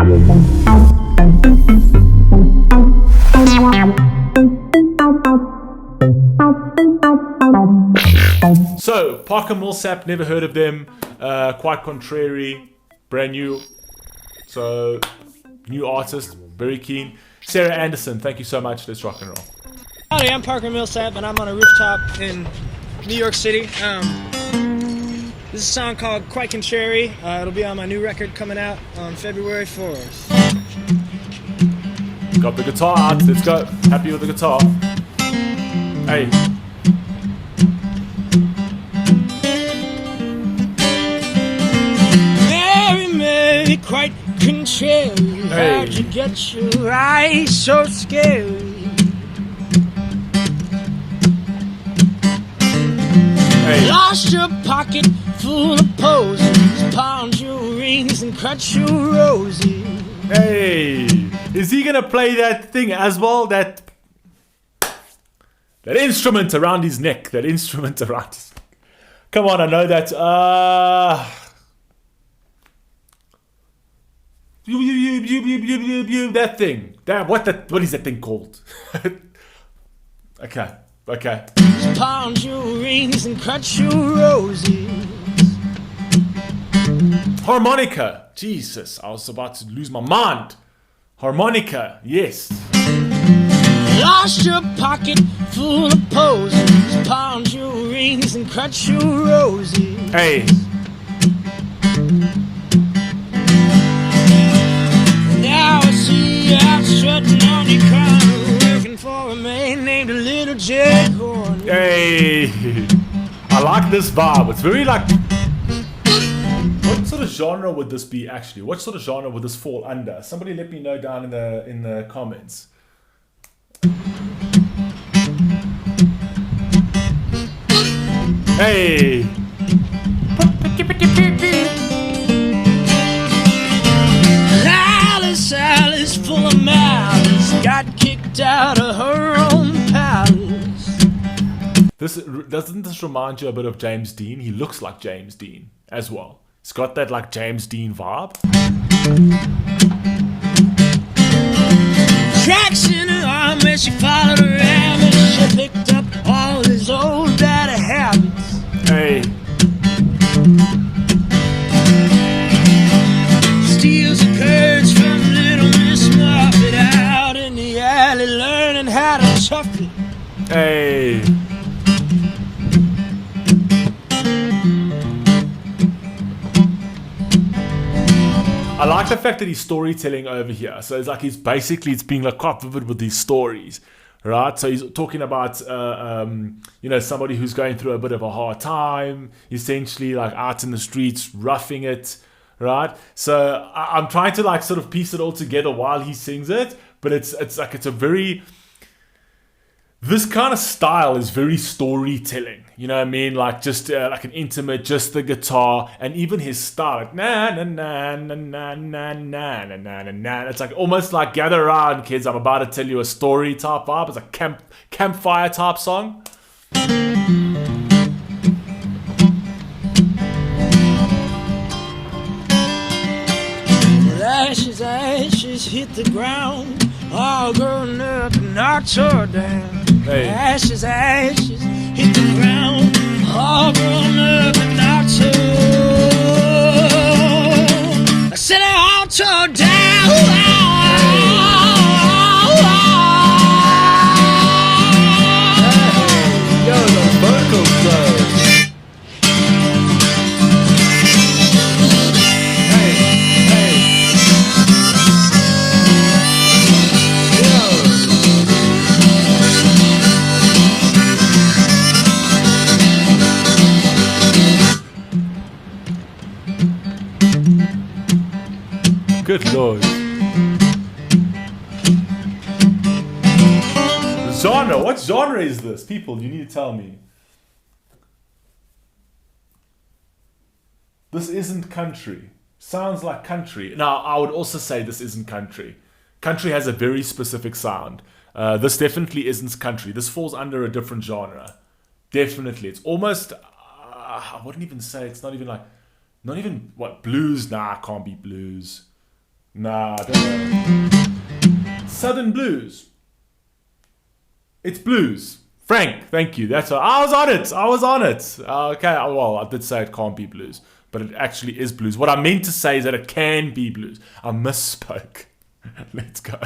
So, Parker Millsap, never heard of them. Quite contrary, brand new. So, new artist, very keen. Sarah Anderson, thank you so much. Let's rock and roll. Howdy, I'm Parker Millsap, and I'm on a rooftop in New York City. This is a song called Quite Contrary. It'll be on my new record coming out on February 4th. Got the guitar out. Let's go. Happy with the guitar. Hey. Mary, quite contrary. Hey. How'd you get your eyes so scary? Hey. Lost your pocket full of posies, pawned your rings and cut your roses. Hey. Is he gonna play that thing as well? That instrument around his neck. That instrument around his neck. Come on, I know that. That thing. What is that thing called? Okay. Pawned your rings and cut your roses. Harmonica. Jesus, I was about to lose my mind. Harmonica, yes. Lost your pocket full of posies, pawned your rings and cut your roses. Hey. Now I see you out strutting on your corner, working for a man named a Little Jack Horner. Hey. I like this vibe. It's very like... What sort of genre would this be actually? What sort of genre would this fall under? Somebody let me know down in the comments. Hey. Alice full of malice, got kicked out of her own palace. Doesn't this remind you a bit of James Dean? He looks like James Dean as well. It's got that like James Dean vibe. Tracks in her arm as she followed her rabbit. She picked up all his old daddy habits. Hey. Steals the curds from little Miss Muffet out in the alley learning how to tough it. Hey. I like the fact that he's storytelling over here. So it's like it's being like quite vivid with these stories, right? So he's talking about somebody who's going through a bit of a hard time, essentially like out in the streets, roughing it, right? So I'm trying to like sort of piece it all together while he sings it, but it's a very... This kind of style is very storytelling, you know what I mean? Like just like an intimate, just the guitar, and even his style, like na na na na na na na na na na. It's like almost like gather around, kids. I'm about to tell you a story type vibe. It's a campfire type song. Ashes hit the ground, all grown up and not tore down. Hey. Ashes hit the ground, all grown up and not tore. I said I all tore down. Yo, those vocals though. Good lord. Genre? What genre is this? People, you need to tell me. This isn't country. Sounds like country. Now, I would also say this isn't country. Country has a very specific sound. This definitely isn't country. This falls under a different genre. Definitely. It's almost... I wouldn't even say... It's not even like... Not even... What? Blues? Nah, it can't be blues. Nah, I don't know. Southern blues. It's blues. Frank, thank you. That's what, I was on it. I was on it. Okay, well, I did say it can't be blues, but it actually is blues. What I meant to say is that it can be blues. I misspoke. Let's go.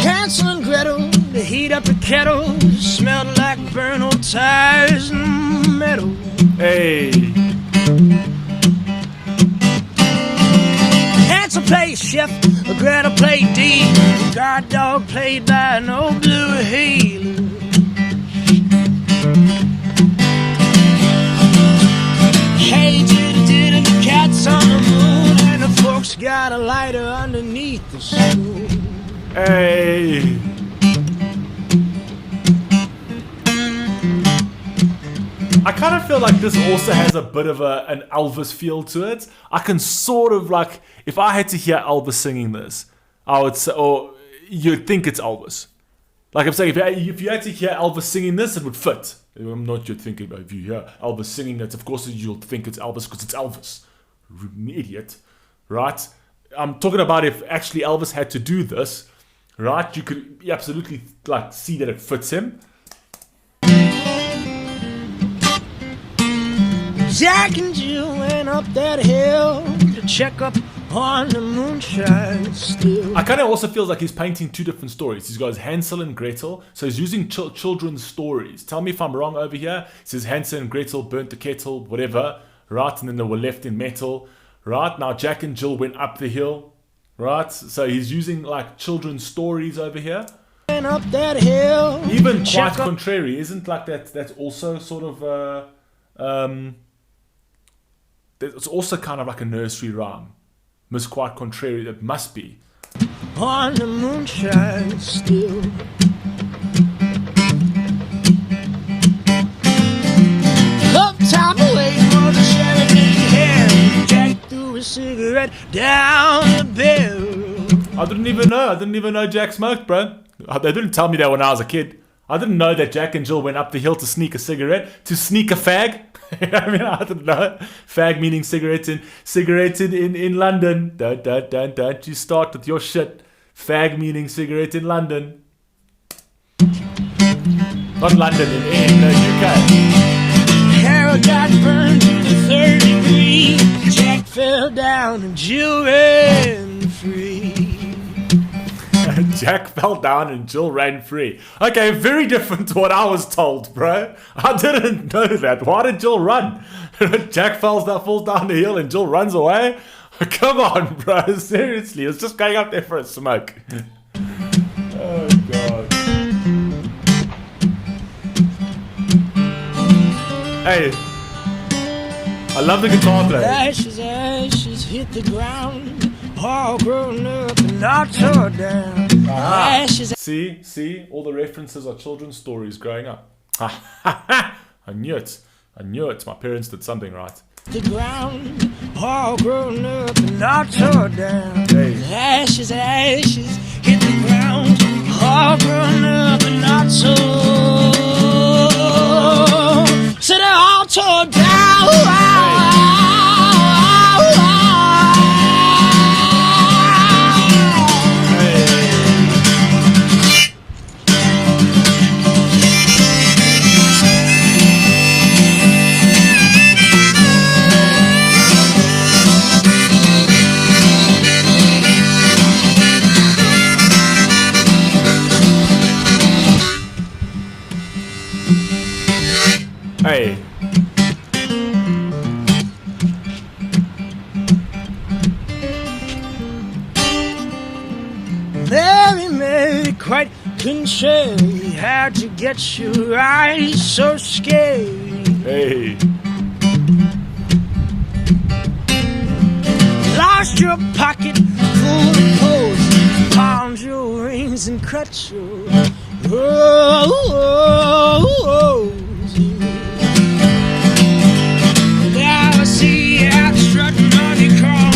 Hansel and Gretel, they heat up the kettle, smelled like burnt old tires and metal. Hey. Hansel played chef, Gretel played D, guard dog played by an old blue heeler. Hey, did the cat's on the moon, and the folks got a lighter underneath the stool. Hey. I kind of feel like this also has a bit of an Elvis feel to it. I can sort of like, if I had to hear Elvis singing this, I would say, or you'd think it's Elvis. Like I'm saying, if you had to hear Elvis singing this, it would fit. I'm not you'd think if you hear Elvis singing it, of course you'll think it's Elvis because it's Elvis. Idiot, right? I'm talking about if actually Elvis had to do this, right? You could absolutely like see that it fits him. Jack and Jill went up that hill to check up on the moonshine still. I kind of also feels like he's painting two different stories. He's got his Hansel and Gretel, so he's using children's stories. Tell me if I'm wrong over here. It says Hansel and Gretel burnt the kettle, whatever, right? And then they were left in metal, right? Now Jack and Jill went up the hill, right? So he's using like children's stories over here. Went up that hill. Even quite contrary, isn't like that? That's also sort of it's also kind of like a nursery rhyme. Miss Quite Contrary, that must be. On the moonshine still. Up top waiting for the sheriff in hell. Jack threw a cigarette down the barrel. I didn't even know Jack smoked, bro. They didn't tell me that when I was a kid. I didn't know that Jack and Jill went up the hill to sneak a cigarette, to sneak a fag. I mean, I didn't know. Fag meaning cigarette in London. Don't you start with your shit. Fag meaning cigarette in London. Not London, in the UK. Harold got burned to the 3rd degree. Jack fell down and Jill ran free. Jack fell down and Jill ran free. Okay, very different to what I was told, bro. I didn't know that. Why did Jill run? Jack falls down the hill and Jill runs away? Come on, bro. Seriously, it's just going up there for a smoke. Oh, God. Hey, I love the guitar player. Ashes hit the ground. All grown up and not tore down. Ashes. See, all the references are children's stories growing up. I knew it. My parents did something right. The ground, all grown up and not tore down. Hey. Ashes hit the ground. All grown up and not tore. So they're all tore down. Hey. Mary, quite contrary. How'd you get your eyes so scary? Hey. Lost your pocket full of clothes, pawned your rings and cut your roses. Now I see you out strutting on your car.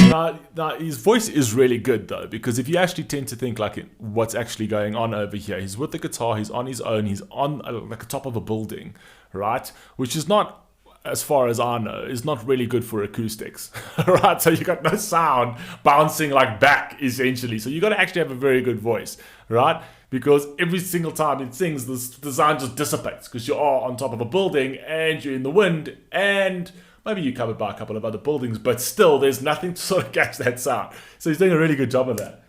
Now, his voice is really good though, because if you actually tend to think like what's actually going on over here, he's with the guitar, he's on his own, he's on like the top of a building, right? Which is not as far as I know, is not really good for acoustics, right? So you got no sound bouncing like back, essentially. So you got to actually have a very good voice, right? Because every single time it sings, the sound just dissipates because you are on top of a building and you're in the wind, and maybe you're covered by a couple of other buildings, but still, there's nothing to sort of catch that sound. So he's doing a really good job of that.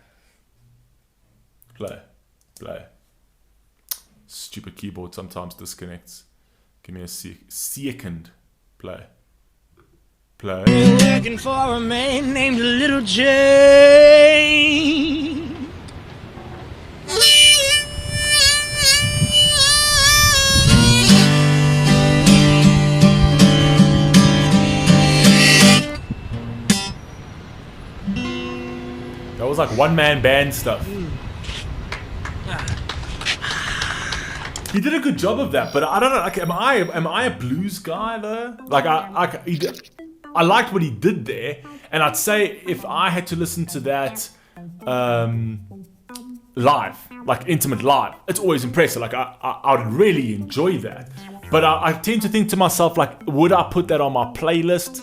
Play. Stupid keyboard sometimes disconnects. Give me a second. Play. Looking for a man named Little J. That was like one-man band stuff. He did a good job of that, but I don't know. Like, am I a blues guy though? Like, I liked what he did there, and I'd say if I had to listen to that live, like intimate live, it's always impressive. Like, I would really enjoy that. But I tend to think to myself, like, would I put that on my playlist?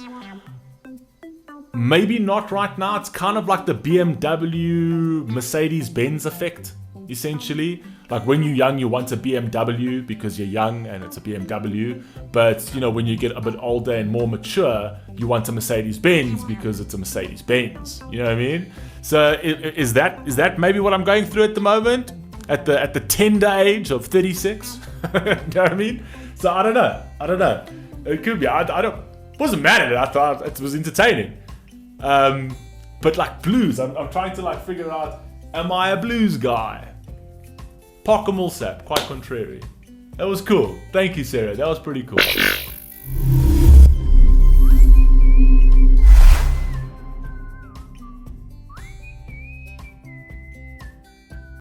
Maybe not right now. It's kind of like the BMW Mercedes-Benz effect, essentially. Like, when you're young, you want a BMW because you're young and it's a BMW. But, you know, when you get a bit older and more mature, you want a Mercedes-Benz because it's a Mercedes-Benz. You know what I mean? So is that maybe what I'm going through at the moment? At the tender age of 36? You know what I mean? So I don't know. It could be. Wasn't mad at it. I thought it was entertaining. But like blues, I'm trying to like figure out, am I a blues guy? Parker Millsap, quite contrary. That was cool. Thank you, Sarah. That was pretty cool.